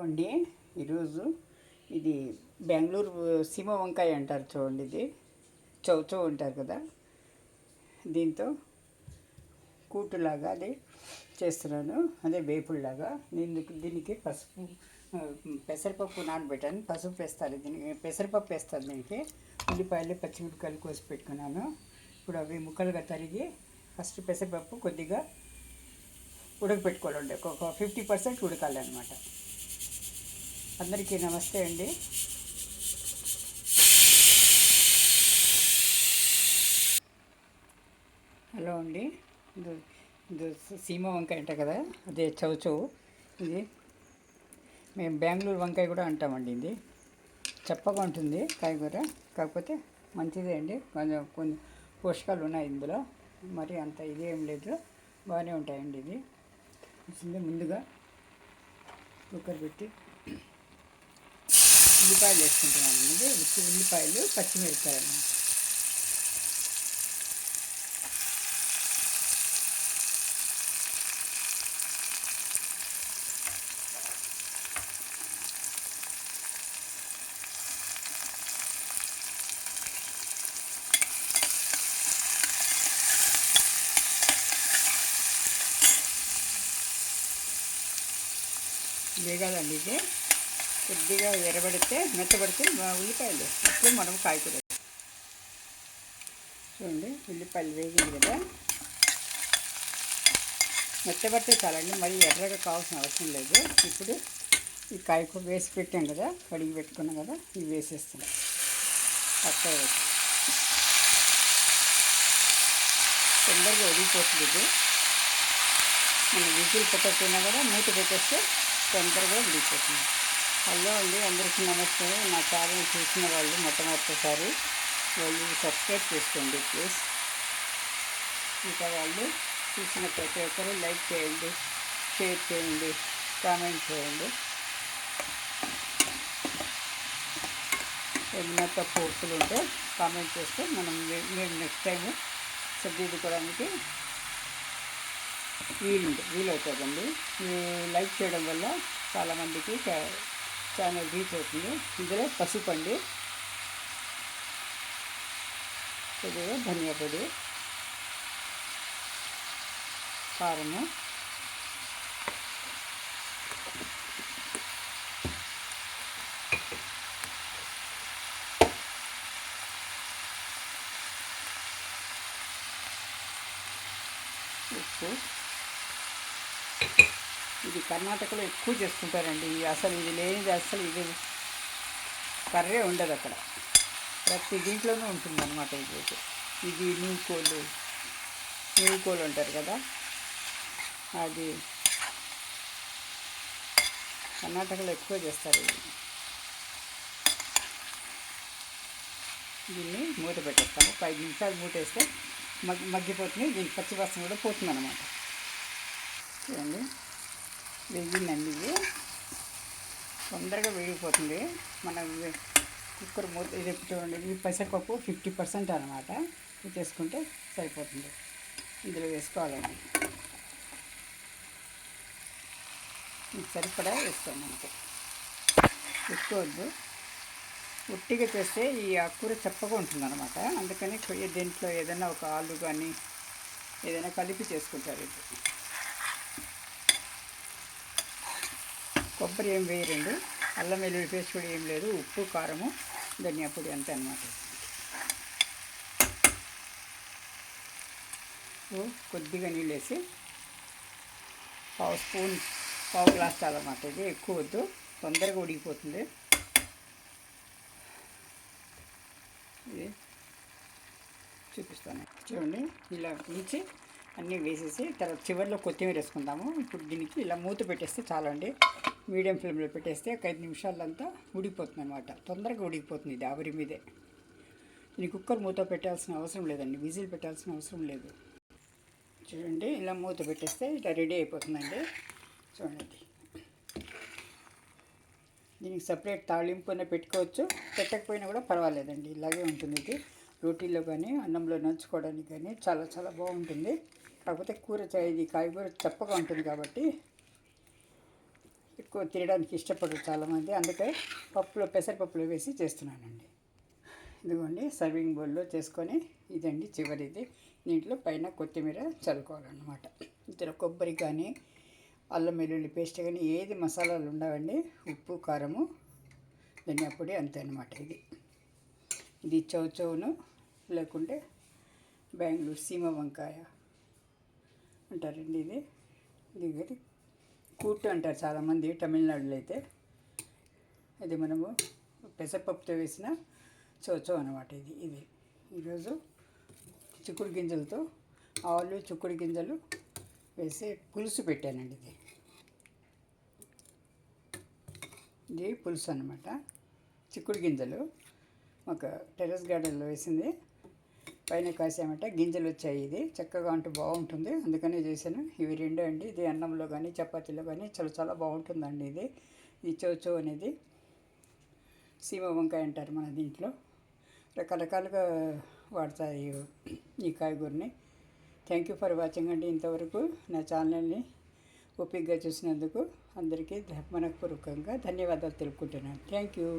అండి. ఈరోజు ఇది బెంగళూరు సీమ వంకాయ అంటారు చూడండి. ఇది చౌచౌ అంటారు కదా, దీంతో కూటులాగా అది చేస్తున్నాను. అదే వేపుడులాగా. నేను దీనికి పసుపు, పెసరపప్పు నానబెట్టాను. పసుపు వేస్తాను దీనికి, పెసరపప్పు వేస్తాను దీనికి. ఉల్లిపాయలు పచ్చిమిరపకాయలు కోసి పెట్టుకున్నాను. ఇప్పుడు అవి ముక్కలుగా తరిగి ఫస్ట్ పెసరపప్పు కొద్దిగా ఉడకపెట్టుకోవాలండి. ఒక 50% ఉడకాలన్నమాట. అందరికీ నమస్తే అండి. హలో అండి. ఇది సీమ వంకాయ అంట కదా, అదే చౌచౌ. ఇది మేము బెంగళూరు వంకాయ కూడా అంటామండి. ఇది చప్పగా ఉంటుంది కాయగూర, కాకపోతే మంచిదే అండి. కొన్ని పోషకాలు ఉన్నాయి ఇందులో, మరి అంత ఇదేం లేదు, బాగానే ఉంటాయండి. ఇది ముందుగా కుక్కర్ పెట్టి ఉల్లిపాయలు వేసుకుంటున్నాను. ఇది ఉల్లిపాయలు పచ్చిమిరపకాయలు అన్నమాట. వేగాలండి. ఇది కొద్దిగా ఎర్రబడితే, మెత్తబడితే ఉల్లిపాయలు అప్పుడు మనం కాయకూర. చూడండి, ఉల్లిపాయలు వేగింది కదా, మెత్తబడితే చాలండి, మరి ఎర్రగా కావాల్సిన అవసరం లేదు. ఇప్పుడు ఈ కాయకూర వేసి పెట్టాం కదా, కడిగి పెట్టుకున్నాం కదా, ఇవి వేసేస్తున్నాం. అక్కడ తొందరగా ఉడికిపోతుంది. ఇది మనం విజిల్ పెట్టకపోయినా కూడా మూత పెట్టేస్తే తొందరగా ఉడికిపోతుంది. హలో అండి, అందరికీ నమస్తే. నా ఛానల్ చూసిన వాళ్ళు మొట్టమొదటిసారి వాళ్ళు సబ్స్క్రైబ్ చేసుకోండి ప్లీజ్. ఇంకా వాళ్ళు చూసిన ప్రతి ఒక్కరు లైక్ చేయండి, షేర్ చేయండి, కామెంట్ చేయండి. ఏమైనా తప్పు ఒప్పులు ఉంటే కామెంట్ చేస్తే మేము నెక్స్ట్ టైం సరిదిద్దుకోవడానికి వీలవుతుందండి. లైక్ చేయడం వల్ల చాలామందికి ఛానల్ రీచ్ అవుతుంది. ఇందులో పసుపు అండి, కొద్దిగా ధనియా పొడి, కారము, ఉప్పు. ఇది కర్ణాటకలో ఎక్కువ చేసుకుంటారండి. అసలు ఇది లేనిది అసలు ఇది కర్రే ఉండదు అక్కడ. ప్రతి దీంట్లోనూ ఉంటుంది అన్నమాట. ఇది నూకోలు అంటారు కదా, అది కర్ణాటకలో ఎక్కువ చేస్తారు. దీన్ని మూత పెట్టేస్తాము. 5 నిమిషాలు మూటేస్తే మగ్గిపోతుంది. దీనికి పచ్చివాసన కూడా పోతుంది అన్నమాట. చూడండి, వేగిందండి. ఇది తొందరగా వేగిపోతుంది. మనం కుక్కర్ మూత ఇది చూడండి. ఇది పెసరపప్పు 50% అనమాట. ఇది చేసుకుంటే సరిపోతుంది. ఇందులో వేసుకోవాలండి. ఇది సరిపడా వేసుకోండి, మనకు వేసుకోవద్దు. ఉట్టిగా చేస్తే ఈ ఆకుకూర చప్పగా ఉంటుందన్నమాట. అందుకని దీంట్లో ఏదైనా ఒక ఆలు కానీ ఏదైనా కలిపి చేసుకుంటారు. ఇది కొబ్బరి ఏం వేయరండి, అల్లం వెల్లుల్లి పేస్ట్ కూడా ఏం లేదు. ఉప్పు, కారము, ధనియా పొడి అంతే అన్నమాట. కొద్దిగా నీళ్ళు వేసి పావు గ్లాస్ చాలన్నమాట. ఇది ఎక్కువ వద్దు, తొందరగా ఉడికిపోతుంది. ఇది చూపిస్తాను చూడండి. ఇలా ఉంచి అన్నీ వేసేసి తర్వాత చివరిలో కొత్తిమీర వేసుకుందాము. ఇప్పుడు దీనికి ఇలా మూత పెట్టేస్తే చాలండి. మీడియం ఫ్లేమ్లో పెట్టేస్తే ఒక 5 నిమిషాలంతా ఉడికిపోతుంది అన్నమాట. తొందరగా ఉడికిపోతుంది. ఇది ఆవిరి మీదే. దీని కుక్కర్ మూత పెట్టాల్సిన అవసరం లేదండి, విజిల్ పెట్టాల్సిన అవసరం లేదు. చూడండి, ఇలా మూత పెట్టేస్తే ఇట్లా రెడీ అయిపోతుందండి. చూడండి, దీనికి సపరేట్ తాళింపునే పెట్టుకోవచ్చు, పెట్టకపోయినా కూడా పర్వాలేదండి. ఇలాగే ఉంటుంది. ఇది రోటీలో కానీ అన్నంలో నంచుకోవడానికి కానీ చాలా చాలా బాగుంటుంది. కాకపోతే ఇది కాయగూర చప్పగా ఉంటుంది కాబట్టి ఎక్కువ తినడానికి ఇష్టపడరు చాలామంది, అందుకే పెసరపప్పులో వేసి చేస్తున్నానండి. ఇదిగోండి సర్వింగ్ బౌల్లో చేసుకొని, ఇదండి చివరిది. దీంట్లో పైన కొత్తిమీర చల్లుకోవాలన్నమాట. ఇందులో కొబ్బరి కానీ అల్లం వెల్లుల్లి పేస్ట్ కానీ ఏది మసాలాలు ఉండవండి. ఉప్పు కారము ధనియా పొడి అంతే అనమాట. ఇది చౌచౌను లేకుంటే బెంగళూరు సీమ వంకాయ అంటారండి. ఇది కూటు అంటారు చాలామంది తమిళనాడులో అయితే. ఇది మనము పెసరపప్పుతో వేసిన చౌచౌ అనమాట. ఇది ఈరోజు చిక్కుడు గింజలతో ఆలు చిక్కుడు గింజలు వేసి పులుసు పెట్టానండి. ఇది పులుసు అనమాట. చిక్కుడు గింజలు ఒక టెర్రస్ గార్డెన్లో వేసింది, పైన కాసామంటే గింజలు వచ్చాయి. ఇది చక్కగా ఉంటే బాగుంటుంది, అందుకనే చేశాను. ఇవి రెండు అండి. ఇది అన్నంలో కానీ చపాతీలో కానీ చాలా చాలా బాగుంటుందండి. ఇది చౌచౌ అనేది సీమ వంకాయ అంటారు మన దీంట్లో. రకరకాలుగా వాడతారు ఈ కాయగూరని. థ్యాంక్ యూ ఫర్ వాచింగ్ అండి. ఇంతవరకు నా ఛానల్ని ఓపికగా చూసినందుకు అందరికీ మనఃపూర్వకంగా ధన్యవాదాలు తెలుపుకుంటున్నాను. Thank you.